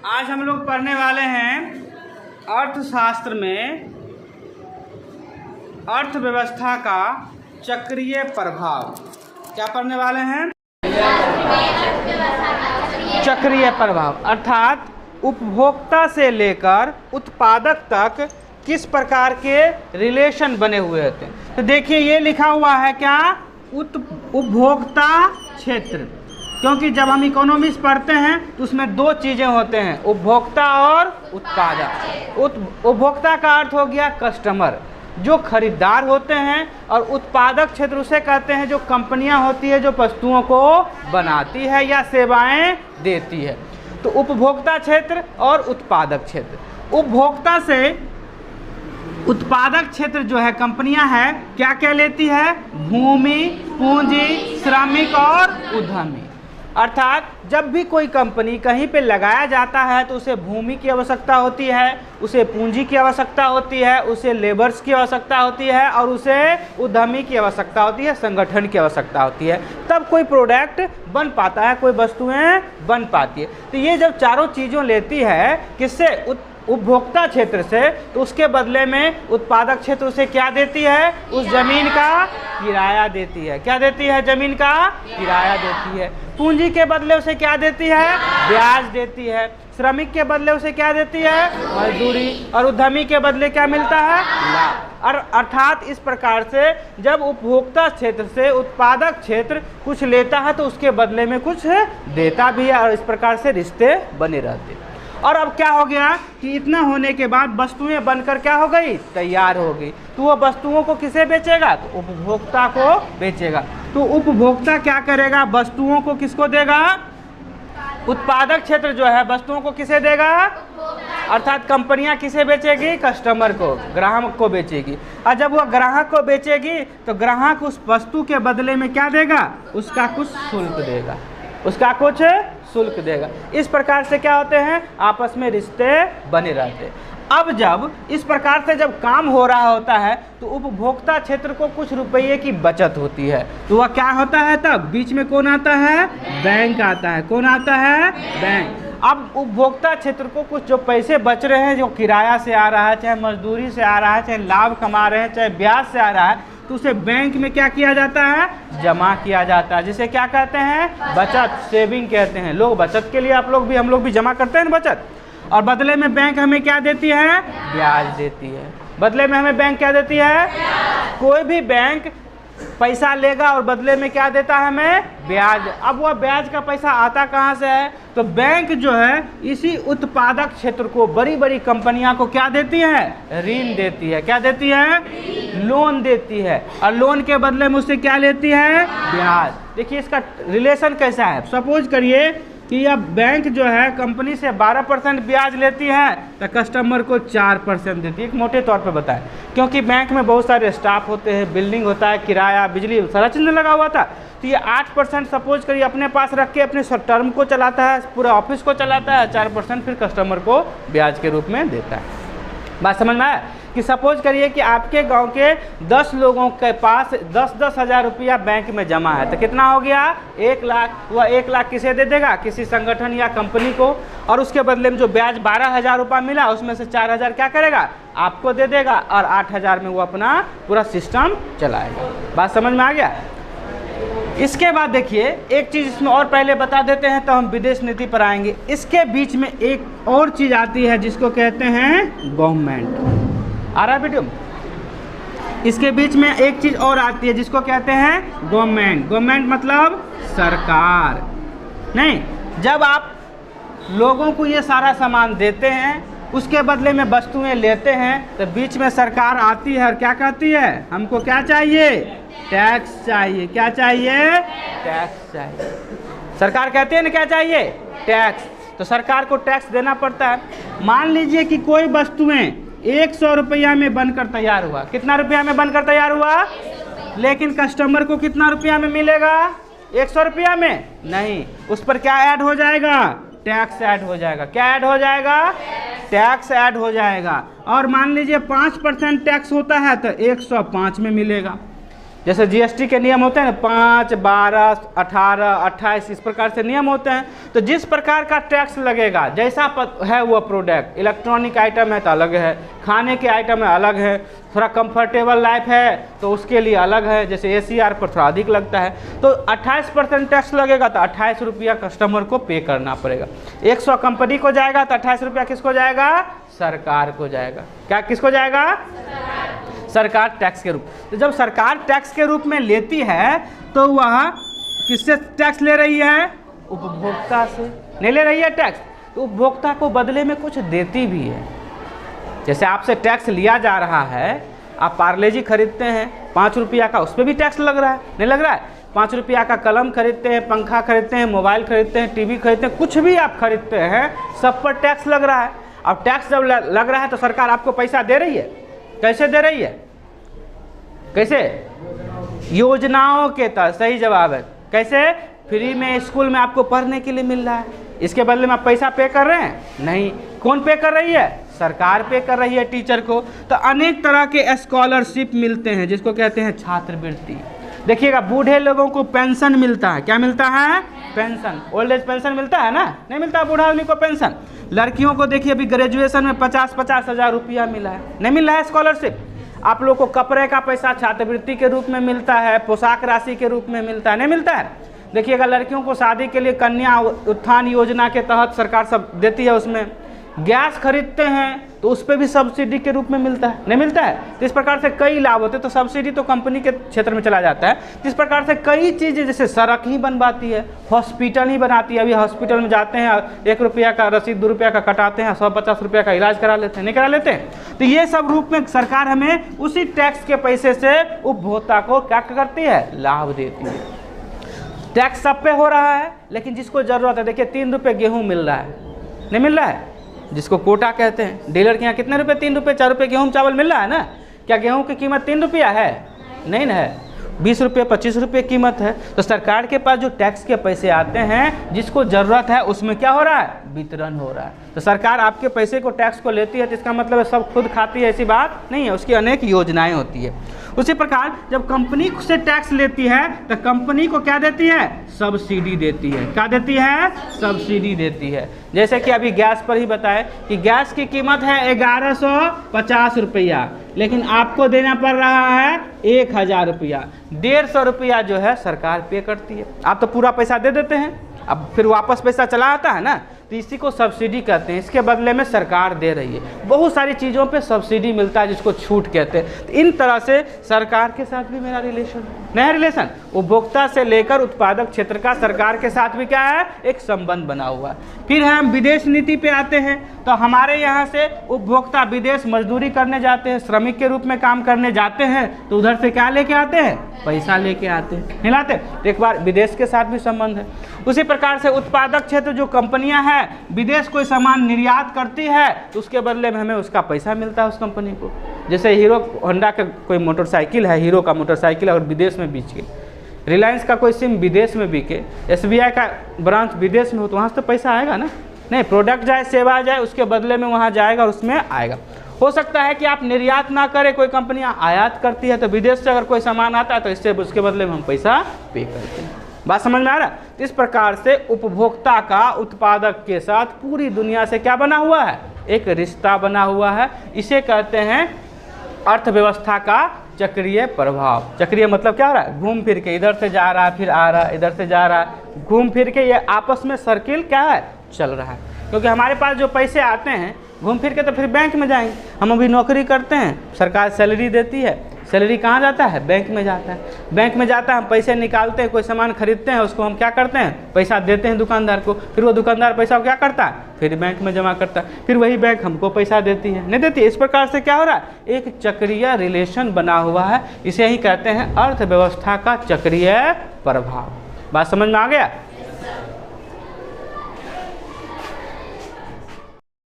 आज हम लोग पढ़ने वाले हैं अर्थशास्त्र में अर्थव्यवस्था का चक्रीय प्रभाव। क्या पढ़ने वाले हैं? चक्रीय प्रभाव, अर्थात उपभोक्ता से लेकर उत्पादक तक किस प्रकार के रिलेशन बने हुए होते हैं। तो देखिए ये लिखा हुआ है क्या, उपभोक्ता क्षेत्र, क्योंकि जब हम इकोनॉमिक्स पढ़ते हैं तो उसमें दो चीज़ें होते हैं, उपभोक्ता और उत्पादक। उपभोक्ता का अर्थ हो गया कस्टमर, जो खरीदार होते हैं, और उत्पादक क्षेत्र उसे कहते हैं जो कंपनियां होती है जो वस्तुओं को बनाती है या सेवाएं देती है। तो उपभोक्ता क्षेत्र और उत्पादक क्षेत्र। उपभोक्ता से उत्पादक क्षेत्र जो है कंपनियां है क्या क्या लेती है, भूमि, पूंजी, श्रमिक और उद्यमी। अर्थात जब भी कोई कंपनी कहीं पे लगाया जाता है तो उसे भूमि की आवश्यकता होती है, उसे पूंजी की आवश्यकता होती है, उसे लेबर्स की आवश्यकता होती है और उसे उद्यमी की आवश्यकता होती है, संगठन की आवश्यकता होती है। तब कोई प्रोडक्ट बन पाता है, कोई वस्तुएं बन पाती है। तो ये जब चारों चीज़ों लेती है किससे, उपभोक्ता क्षेत्र से, तो उसके बदले में उत्पादक क्षेत्र उसे क्या देती है, उस जमीन का किराया देती है। क्या देती है? जमीन का किराया देती है। पूंजी के बदले उसे क्या देती है, ब्याज देती है। श्रमिक के बदले उसे क्या देती है, मजदूरी। और उद्यमी के बदले क्या मिलता है, लाभ। और अर्थात इस प्रकार से जब उपभोक्ता क्षेत्र से उत्पादक क्षेत्र कुछ लेता है तो उसके बदले में कुछ देता भी है, और इस प्रकार से रिश्ते बने रहते हैं। और अब क्या हो गया कि इतना होने के बाद वस्तुएं बनकर क्या हो गई, तैयार हो गई। तो वो वस्तुओं को किसे बेचेगा, तो उपभोक्ता को बेचेगा। तो उपभोक्ता क्या करेगा, वस्तुओं को किसको देगा, उत्पादक क्षेत्र जो है वस्तुओं को किसे देगा, अर्थात कंपनियां किसे बेचेगी, कस्टमर को, ग्राहक को बेचेगी। और जब वह ग्राहक को बेचेगी तो ग्राहक उस वस्तु के बदले में क्या देगा, उसका कुछ शुल्क देगा, उसका कुछ शुल्क देगा। इस प्रकार से क्या होते हैं, आपस में रिश्ते बने रहते हैं। अब जब इस प्रकार से जब काम हो रहा होता है तो उपभोक्ता क्षेत्र को कुछ रुपये की बचत होती है। तो वह क्या होता है, तब बीच में कौन आता है, बैंक आता है। कौन आता है, बैंक। अब उपभोक्ता क्षेत्र को कुछ जो पैसे बच रहे हैं, जो किराया से आ रहा है, चाहे मजदूरी से आ रहा है, चाहे लाभ कमा रहे हैं, चाहे ब्याज से आ रहा है, तो उसे बैंक में क्या किया जाता है, जमा किया जाता है, जिसे क्या कहते हैं, बचत, सेविंग कहते हैं। लोग बचत के लिए हम लोग भी जमा करते हैं बचत, और बदले में बैंक हमें क्या देती है, ब्याज देती है। बदले में हमें बैंक क्या देती है, कोई भी बैंक पैसा लेगा और बदले में क्या देता है, हमें ब्याज। अब वह ब्याज का पैसा आता कहाँ से है, तो बैंक जो है इसी उत्पादक क्षेत्र को, बड़ी बड़ी कंपनियां को क्या देती है, ऋण देती है। क्या देती है, लोन देती है, और लोन के बदले में उससे क्या लेती है, ब्याज। देखिए इसका रिलेशन कैसा है। सपोज करिए कि यह बैंक जो है कंपनी से 12% ब्याज लेती है तो कस्टमर को 4% देती है। एक मोटे तौर पे बताएं, क्योंकि बैंक में बहुत सारे स्टाफ होते हैं, बिल्डिंग होता है, किराया, बिजली, सारा चीज़ लगा हुआ था। तो ये 8% सपोज करिए अपने पास रख के अपने टर्म को चलाता है, पूरा ऑफिस को चलाता है, 4% फिर कस्टमर को ब्याज के रूप में देता है। बात समझ में आया कि सपोज करिए कि आपके गांव के 10 लोगों के पास 10-10 हज़ार रुपया बैंक में जमा है, तो कितना हो गया, 1 लाख। वह 1 लाख किसे दे देगा, किसी संगठन या कंपनी को, और उसके बदले में जो ब्याज 12,000 रुपया मिला उसमें से 4,000 क्या करेगा, आपको दे देगा, और 8,000 में वो अपना पूरा सिस्टम चलाएगा। बात समझ में आ गया। इसके बाद देखिए एक चीज़ इसमें और पहले बता देते हैं तो हम विदेश नीति पर आएंगे। इसके बीच में एक और चीज़ आती है जिसको कहते हैं गवर्नमेंट। आ रहा है वीडियो? इसके बीच में एक चीज़ और आती है जिसको कहते हैं गवर्नमेंट। गवर्नमेंट मतलब सरकार। नहीं, जब आप लोगों को ये सारा सामान देते हैं, उसके बदले में वस्तुएं लेते हैं, तो बीच में सरकार आती है और क्या कहती है, हमको क्या चाहिए, टैक्स चाहिए। क्या चाहिए, टैक्स चाहिए। सरकार कहती है ना क्या चाहिए, टैक्स। तो सरकार को टैक्स देना पड़ता है। मान लीजिए कि कोई वस्तुएं 100 रुपया में बनकर तैयार हुआ। कितना रुपया में बनकर तैयार हुआ, लेकिन कस्टमर को कितना रुपया में मिलेगा, 100 रुपया में नहीं, उस पर क्या ऐड हो जाएगा, टैक्स ऐड हो जाएगा। क्या ऐड हो जाएगा, टैक्स ऐड हो जाएगा। और मान लीजिए 5% टैक्स होता है तो 105 में मिलेगा। जैसे जीएसटी के नियम होते हैं ना 5, 12, 18, 28 इस प्रकार से नियम होते हैं। तो जिस प्रकार का टैक्स लगेगा, जैसा है वो प्रोडक्ट, इलेक्ट्रॉनिक आइटम है तो अलग है, खाने के आइटम है अलग है, थोड़ा कंफर्टेबल लाइफ है तो उसके लिए अलग है, जैसे एसीआर पर थोड़ा अधिक लगता है। तो 28% टैक्स लगेगा तो 28 रुपया कस्टमर को पे करना पड़ेगा। 100 कंपनी को जाएगा तो 28 रुपया किसको जाएगा? सरकार को जाएगा। क्या किसको जाएगा? सरकार टैक्स के रूप। तो जब सरकार टैक्स के रूप में लेती है तो वह किससे टैक्स ले रही है? उपभोक्ता से। नहीं ले रही है टैक्स, तो उपभोक्ता को बदले में कुछ देती भी है। जैसे आपसे टैक्स लिया जा रहा है, आप पार्ले जी खरीदते हैं 5 रुपया का, उस पर भी टैक्स लग रहा है, नहीं लग रहा है? 5 रुपया का कलम खरीदते हैं, पंखा खरीदते हैं, मोबाइल खरीदते हैं, टीवी खरीदते हैं, कुछ भी आप खरीदते हैं, सब पर टैक्स लग रहा है। अब टैक्स जब लग रहा है तो सरकार आपको पैसा दे रही है। कैसे दे रही है? कैसे? योजनाओं के तहत। सही जवाब है। कैसे? फ्री में स्कूल में आपको पढ़ने के लिए मिल रहा है, इसके बदले में आप पैसा पे कर रहे हैं? नहीं। कौन पे कर रही है? सरकार पे कर रही है टीचर को। तो अनेक तरह के स्कॉलरशिप मिलते हैं जिसको कहते हैं छात्रवृत्ति। देखिएगा, बूढ़े लोगों को पेंशन मिलता है। क्या मिलता है? पेंशन। ओल्ड एज पेंशन मिलता है ना? नहीं मिलता बूढ़ा आदमी को पेंशन। लड़कियों को देखिए अभी ग्रेजुएशन में 50-50 हज़ार रुपया मिला है, नहीं मिल रहा है स्कॉलरशिप। आप लोग को कपड़े का पैसा छात्रवृत्ति के रूप में मिलता है, पोशाक राशि के रूप में मिलता है, नहीं मिलता है? देखिएगा, लड़कियों को शादी के लिए कन्या उत्थान योजना के तहत सरकार सब देती है। उसमें गैस खरीदते हैं तो उस पर भी सब्सिडी के रूप में मिलता है, नहीं मिलता है? तो इस प्रकार से कई लाभ होते हैं। तो सब्सिडी तो कंपनी के क्षेत्र में चला जाता है। इस प्रकार से कई चीज़ें, जैसे सड़क ही बनवाती है, हॉस्पिटल ही बनाती है। अभी हॉस्पिटल में जाते हैं, 1 रुपया का रसीद 2 रुपया का कटाते हैं, 150 रुपया का इलाज करा लेते हैं, नहीं करा लेते हैं? तो ये सब रूप में सरकार हमें उसी टैक्स के पैसे से उपभोक्ता को क्या करती है? लाभ देती है। टैक्स सब पे हो रहा है, लेकिन जिसको ज़रूरत है, देखिए 3 रुपये गेहूँ मिल रहा है, नहीं मिल रहा है? जिसको कोटा कहते हैं। डीलर के यहाँ कितने रुपए? 3 रुपये 4 रुपये गेहूँ चावल मिल रहा है ना? क्या गेहूँ की कीमत 3 रुपया है? नहीं ना है, 20 रुपये 25 रुपये कीमत है। तो सरकार के पास जो टैक्स के पैसे आते हैं, जिसको ज़रूरत है उसमें क्या हो रहा है? वितरण हो रहा है। तो सरकार आपके पैसे को, टैक्स को लेती है, तो इसका मतलब है सब खुद खाती है, ऐसी बात नहीं है। उसकी अनेक योजनाएं होती है। उसी प्रकार जब कंपनी से टैक्स लेती है तो कंपनी को क्या देती है? सब्सिडी देती है। क्या देती है? सब्सिडी देती है। जैसे कि अभी गैस पर ही बताए कि गैस की कीमत है 1150 रुपया, लेकिन आपको देना पड़ रहा है 1000 रुपया। 150 रुपया जो है सरकार पे करती है। आप तो पूरा पैसा दे देते हैं, अब फिर वापस पैसा चला आता है ना, तो इसी को सब्सिडी कहते हैं। इसके बदले में सरकार दे रही है। बहुत सारी चीज़ों पे सब्सिडी मिलता है जिसको छूट कहते हैं। तो इन तरह से सरकार के साथ भी मेरा रिलेशन, नया रिलेशन, उपभोक्ता से लेकर उत्पादक क्षेत्र का सरकार के साथ भी क्या है? एक संबंध बना हुआ है। फिर हम विदेश नीति पे आते हैं। तो हमारे यहाँ से उपभोक्ता विदेश मजदूरी करने जाते हैं, श्रमिक के रूप में काम करने जाते हैं, तो उधर से क्या लेके आते हैं? पैसा लेके आते हैं, नहीं लाते? एक बार विदेश के साथ भी संबंध है। उसी प्रकार से उत्पादक क्षेत्र जो कंपनियां हैं, विदेश कोई सामान निर्यात करती है तो उसके बदले में हमें उसका पैसा मिलता है उस कंपनी को। जैसे हीरो होंडा का कोई मोटरसाइकिल है, हीरो का मोटरसाइकिल अगर विदेश में बेच के, रिलायंस का कोई सिम विदेश में बिके, SBI का ब्रांच विदेश में हो, तो वहाँ से तो पैसा आएगा ना? नहीं, प्रोडक्ट जाए, सेवा जाए, उसके बदले में वहाँ जाएगा और उसमें आएगा। हो सकता है कि आप निर्यात ना करें, कोई कंपनियाँ आयात करती है, तो विदेश से अगर कोई सामान आता है तो इससे उसके बदले में हम पैसा पे करते हैं। बात समझ में आ रहा है? इस प्रकार से उपभोक्ता का उत्पादक के साथ पूरी दुनिया से क्या बना हुआ है? एक रिश्ता बना हुआ है। इसे कहते हैं अर्थव्यवस्था का चक्रीय प्रभाव। चक्रीय मतलब क्या हो रहा है? घूम फिर के, इधर से जा रहा है, फिर आ रहा है, इधर से जा रहा है, घूम फिर के ये आपस में सर्किल क्या है? चल रहा है। क्योंकि हमारे पास जो पैसे आते हैं घूम फिर के तो फिर बैंक में जाएंगे। हम अभी नौकरी करते हैं, सरकार सैलरी देती है, सैलरी कहाँ जाता है? बैंक में जाता है। बैंक में जाता है, हम पैसे निकालते हैं, कोई सामान खरीदते हैं, उसको हम क्या करते हैं? पैसा देते हैं दुकानदार को, फिर वो दुकानदार पैसा को क्या करता है? फिर बैंक में जमा करता है, फिर वही बैंक हमको पैसा देती है, नहीं देती? इस प्रकार से क्या हो रहा है? एक चक्रीय रिलेशन बना हुआ है। इसे ही कहते हैं अर्थव्यवस्था का चक्रीय प्रभाव। बात समझ में आ गया?